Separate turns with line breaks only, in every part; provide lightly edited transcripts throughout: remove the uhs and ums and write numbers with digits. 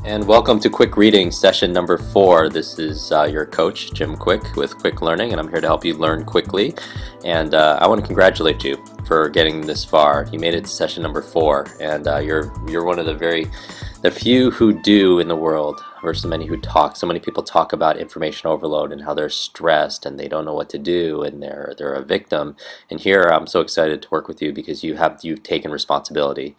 And welcome to Quick Reading session number 4. This is your coach, Jim Kwik, with Quick Learning, and I'm here to help you learn quickly. And I want to congratulate you for getting this far. You made it to session number 4, and you're one of the few who do in the world versus many who talk. So many people talk about information overload and how they're stressed and they don't know what to do and they're a victim. And here I'm so excited to work with you because you've taken responsibility.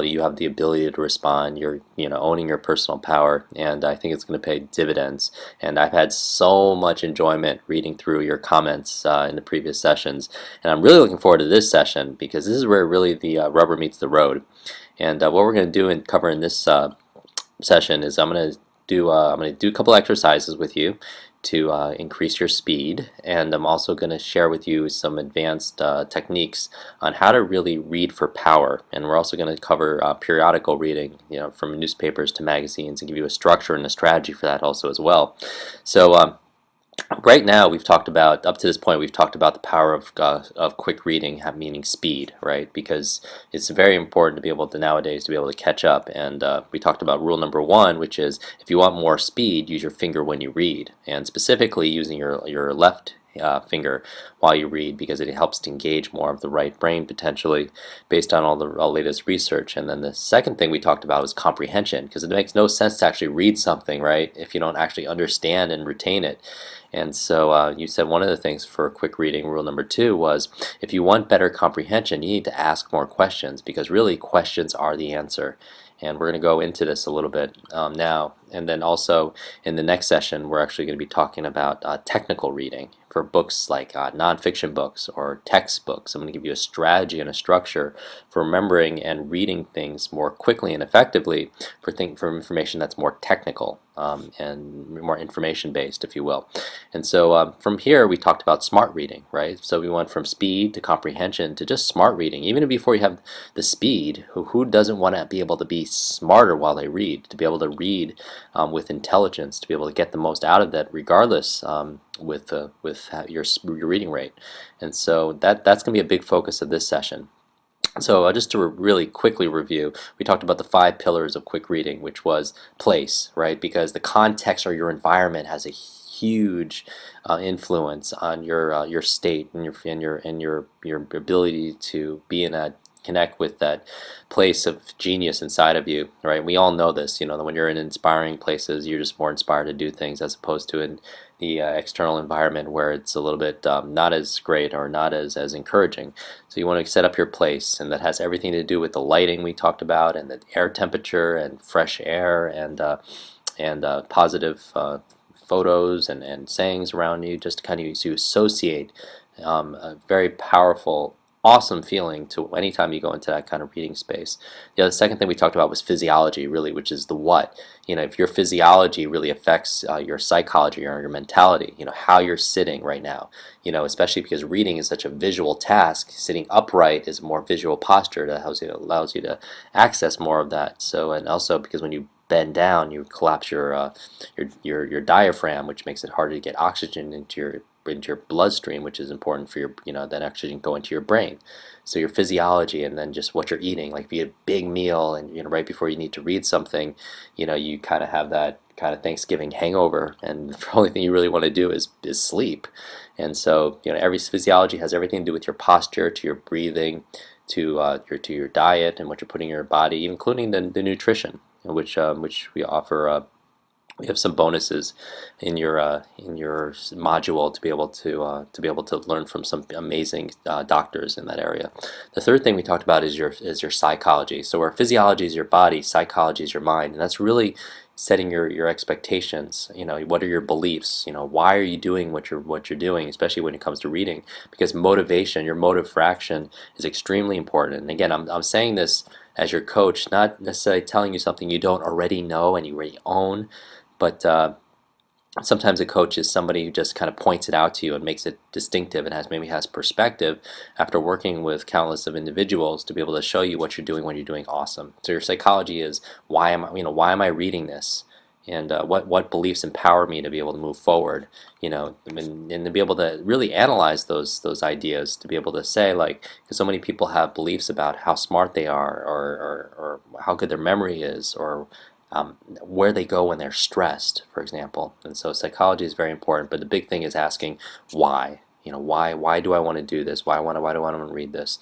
You have the ability to respond. You're owning your personal power, and I think it's going to pay dividends. And I've had so much enjoyment reading through your comments in the previous sessions, and I'm really looking forward to this session because this is where really the rubber meets the road. And what we're going to do and cover in this session is I'm going to do a couple exercises with you to increase your speed, and I'm also going to share with you some advanced techniques on how to really read for power. And we're also going to cover periodical reading, from newspapers to magazines, and give you a structure and a strategy for that also as well. So right now, up to this point, we've talked about the power of quick reading, meaning speed, right? Because it's very important to be able to nowadays to be able to catch up. And we talked about rule number 1, which is if you want more speed, use your finger when you read, and specifically using your left finger while you read, because it helps to engage more of the right brain potentially based on all the latest research. And then the second thing we talked about was comprehension, because it makes no sense to actually read something, right, if you don't actually understand and retain it. And so you said one of the things for quick reading, rule number 2, was if you want better comprehension, you need to ask more questions, because really questions are the answer. And we're going to go into this a little bit now. And then also in the next session, we're actually going to be talking about technical reading for books like nonfiction books or textbooks. I'm going to give you a strategy and a structure for remembering and reading things more quickly and effectively for information that's more technical and more information based, if you will. And so from here, we talked about smart reading, right? So we went from speed to comprehension to just smart reading. Even before you have the speed, who doesn't want to be able to be smarter while they read, to be able to read with intelligence, to be able to get the most out of that, regardless with your reading rate. And so that's going to be a big focus of this session. So just to really quickly review, we talked about the 5 pillars of quick reading, which was place, right? Because the context or your environment has a huge influence on your state and your ability to be in a connect with that place of genius inside of you, right? We all know this, that when you're in inspiring places, you're just more inspired to do things as opposed to in the external environment where it's a little bit not as great or not as encouraging. So you want to set up your place, and that has everything to do with the lighting we talked about, and the air temperature, and fresh air, and positive photos and sayings around you, just to kind of to associate a very powerful, awesome feeling to anytime you go into that kind of reading space. The other second thing we talked about was physiology, really, which is the what. If your physiology really affects your psychology or your mentality, how you're sitting right now, especially because reading is such a visual task. Sitting upright is a more visual posture that allows you to access more of that. So, and also because when you bend down, you collapse your diaphragm, which makes it harder to get oxygen into your bloodstream, which is important for your that oxygen go into your brain. So your physiology, and then just what you're eating. Like if you eat a big meal and right before you need to read something, you kind of have that kind of Thanksgiving hangover, and the only thing you really want to do is sleep. And so every physiology has everything to do with your posture, to your breathing, to your diet and what you're putting in your body, including the nutrition, which we offer. We have some bonuses in your module to be able to learn from some amazing doctors in that area. The third thing we talked about is your psychology. So where physiology is your body, psychology is your mind, and that's really setting your expectations. What are your beliefs? Why are you doing what you're doing, especially when it comes to reading? Because motivation, your motive for action, is extremely important. And again, I'm saying this as your coach, not necessarily telling you something you don't already know and you already own, but sometimes a coach is somebody who just kind of points it out to you and makes it distinctive and maybe has perspective after working with countless of individuals to be able to show you what you're doing when you're doing awesome. So your psychology is why am I reading this, and what beliefs empower me to be able to move forward, and to be able to really analyze those ideas, to be able to say, like, because so many people have beliefs about how smart they are, or how good their memory is, or where they go when they're stressed, for example. And so psychology is very important, but the big thing is asking why. Why do I want to do this? Why do I want to read this?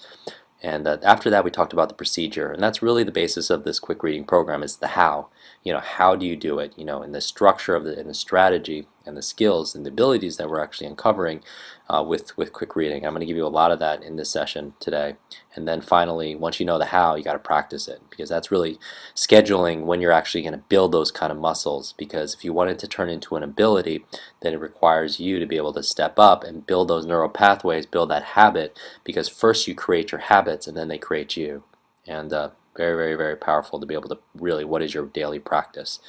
And after that, we talked about the procedure, and that's really the basis of this quick reading program is the how. How do you do it? And the structure of and the strategy and the skills and the abilities that we're actually uncovering with quick reading. I'm going to give you a lot of that in this session today. And then finally, once you know the how, you got to practice it, because that's really scheduling when you're actually going to build those kind of muscles. Because if you want it to turn into an ability, then it requires you to be able to step up and build those neural pathways, build that habit, because first you create your habits and then they create you. And very, very, very powerful to be able to really, what is your daily practice?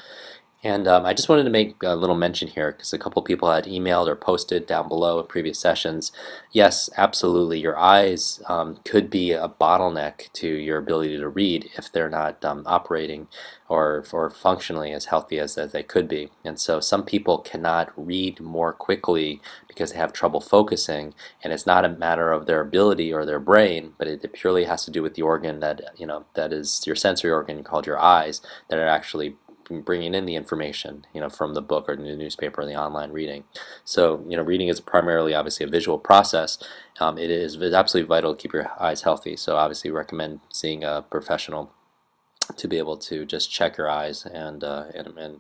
And I just wanted to make a little mention here, because a couple people had emailed or posted down below in previous sessions. Yes, absolutely, your eyes could be a bottleneck to your ability to read if they're not operating or functionally as healthy as they could be. And so some people cannot read more quickly because they have trouble focusing, and it's not a matter of their ability or their brain, but it purely has to do with the organ that is your sensory organ called your eyes, that are actually bringing in the information, from the book or the newspaper or the online reading. So, reading is primarily obviously a visual process. It's absolutely vital to keep your eyes healthy. So, obviously, recommend seeing a professional to be able to just check your eyes and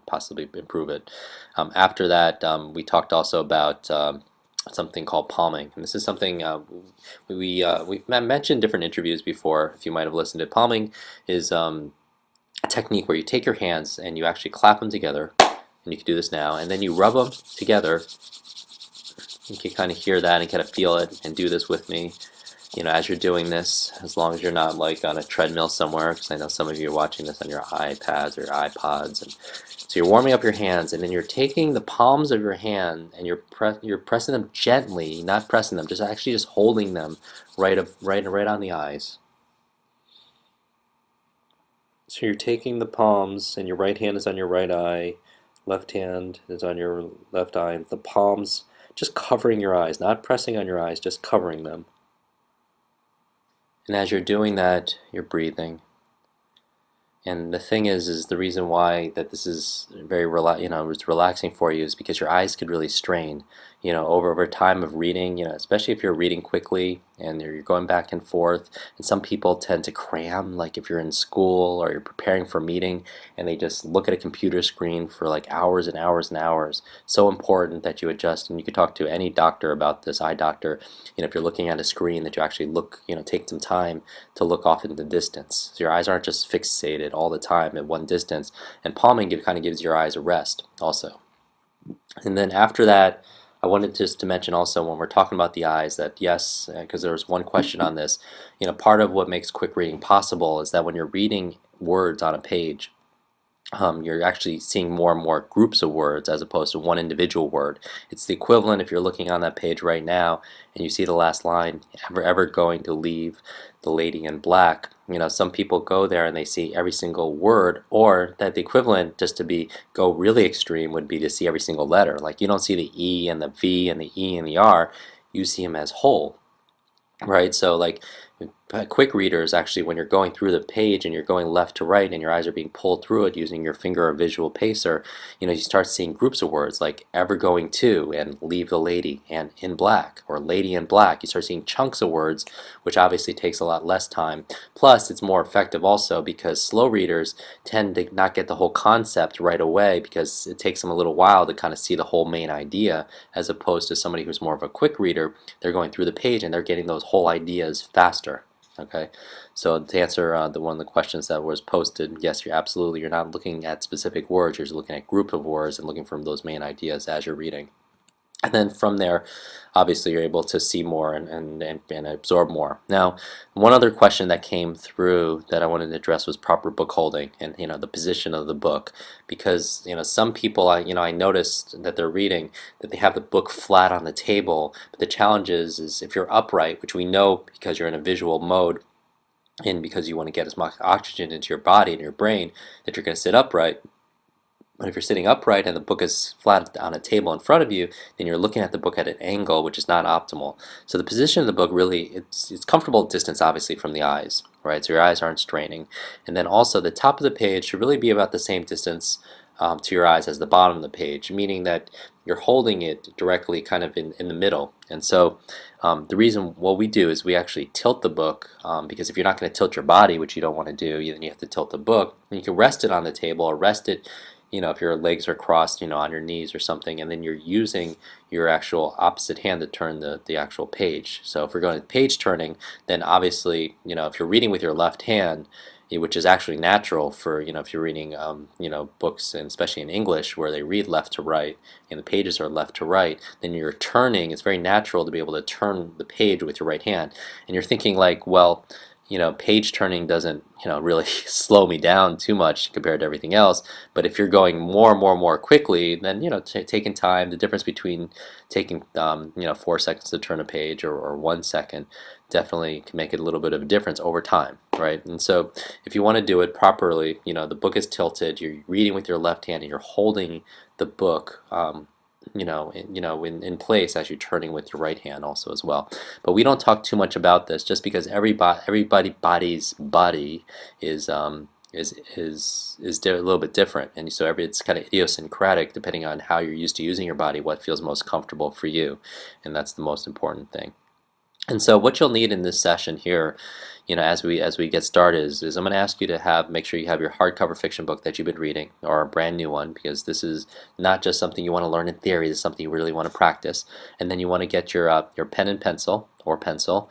possibly improve it. After that, we talked also about something called palming, and this is something we've mentioned in different interviews before. If you might have listened to palming, is a technique where you take your hands and you actually clap them together, and you can do this now, and then you rub them together. You can kind of hear that and kind of feel it, and do this with me. As you're doing this, as long as you're not like on a treadmill somewhere, because I know some of you are watching this on your iPads or iPods, and so you're warming up your hands, and then you're taking the palms of your hand and you're pressing them gently, not pressing them, just holding them right on the eyes. So you're taking the palms, and your right hand is on your right eye, left hand is on your left eye, and the palms just covering your eyes, not pressing on your eyes, just covering them. And as you're doing that, you're breathing. And the thing is the reason why that this is it's relaxing for you is because your eyes could really strain, over time of reading, especially if you're reading quickly and you're going back and forth. And some people tend to cram, like if you're in school or you're preparing for a meeting, and they just look at a computer screen for like hours and hours and hours. So important that you adjust, and you can talk to any doctor about this, eye doctor. If you're looking at a screen, that you actually look, take some time to look off into the distance. So your eyes aren't just fixated all the time at one distance. And palming kind of gives your eyes a rest also. And then after that, I wanted just to mention also, when we're talking about the eyes, that yes, because there was one question on this, part of what makes quick reading possible is that when you're reading words on a page, you're actually seeing more and more groups of words as opposed to one individual word. It's the equivalent if you're looking on that page right now and you see the last line, ever going to leave the lady in black. Some people go there and they see every single word, or that the equivalent, just to go really extreme, would be to see every single letter. Like, you don't see the E and the V and the E and the R, you see them as whole. Right, so like quick readers, actually, when you're going through the page and you're going left to right and your eyes are being pulled through it using your finger or visual pacer, you start seeing groups of words like ever going to and leave the lady and in black or lady in black. You start seeing chunks of words, which obviously takes a lot less time. Plus, it's more effective also because slow readers tend to not get the whole concept right away, because it takes them a little while to kind of see the whole main idea, as opposed to somebody who's more of a quick reader. They're going through the page and they're getting those whole ideas faster. Okay, so to answer one of the questions that was posted, yes, you're not looking at specific words, you're just looking at group of words and looking for those main ideas as you're reading. And then from there, obviously, you're able to see more and absorb more. Now, one other question that came through that I wanted to address was proper book holding and the position of the book, because some people I noticed that they're reading that they have the book flat on the table, but the challenge is if you're upright, which we know because you're in a visual mode and because you want to get as much oxygen into your body and your brain, that you're going to sit upright. But if you're sitting upright and the book is flat on a table in front of you, then you're looking at the book at an angle, which is not optimal. So the position of the book really, it's comfortable distance, obviously, from the eyes, right? So your eyes aren't straining. And then also the top of the page should really be about the same distance to your eyes as the bottom of the page, meaning that you're holding it directly kind of in the middle. And so the reason what we do is we actually tilt the book, because if you're not going to tilt your body, which you don't want to do, then you have to tilt the book. And you can rest it on the table or rest it, if your legs are crossed, on your knees or something, and then you're using your actual opposite hand to turn the actual page. So if we're going to page turning, then obviously, if you're reading with your left hand, which is actually natural for, if you're reading, books, and especially in English, where they read left to right, and the pages are left to right, then you're turning, it's very natural to be able to turn the page with your right hand. And you're thinking like, well, page turning doesn't, really slow me down too much compared to everything else. But if you're going more quickly, then, taking time, the difference between taking, 4 seconds to turn a page or 1 second definitely can make it a little bit of a difference over time, right? And so if you want to do it properly, the book is tilted, you're reading with your left hand, and you're holding the book, in place as you're turning with your right hand also as well. But we don't talk too much about this, just because everybody body's body is a little bit different, and so it's kind of idiosyncratic depending on how you're used to using your body, what feels most comfortable for you, and that's the most important thing. And so what you'll need in this session here, as we get started, is I'm going to ask you to make sure you have your hardcover fiction book that you've been reading, or a brand new one, because this is not just something you want to learn in theory, this is something you really want to practice. And then you want to get your pen and pencil, or pencil,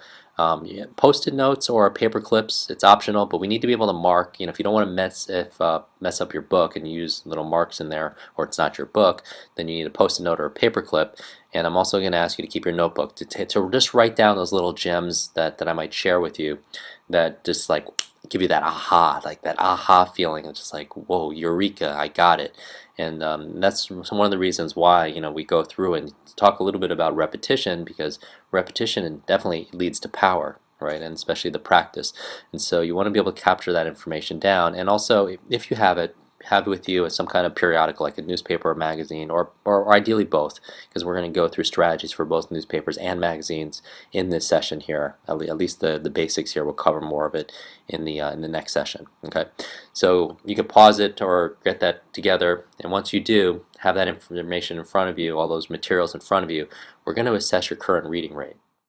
post-it notes or paper clips. It's optional, but we need to be able to mark. If you don't want to mess up your book and use little marks in there, or it's not your book, then you need a post-it note or a paper clip. And I'm also going to ask you to keep your notebook to just write down those little gems that I might share with you, that just like give you that aha feeling. It's just like, whoa, eureka, I got it. And that's one of the reasons why we go through and talk a little bit about repetition, because repetition definitely leads to power, right? And especially the practice. And so you want to be able to capture that information down, and also, if you have it with you as some kind of periodical, like a newspaper or magazine, or ideally both, because we're going to go through strategies for both newspapers and magazines in this session here. At least the basics here. We'll cover more of it in the next session. Okay, so you can pause it or get that together, and once you do have that information in front of you, all those materials in front of you, we're going to assess your current reading rate.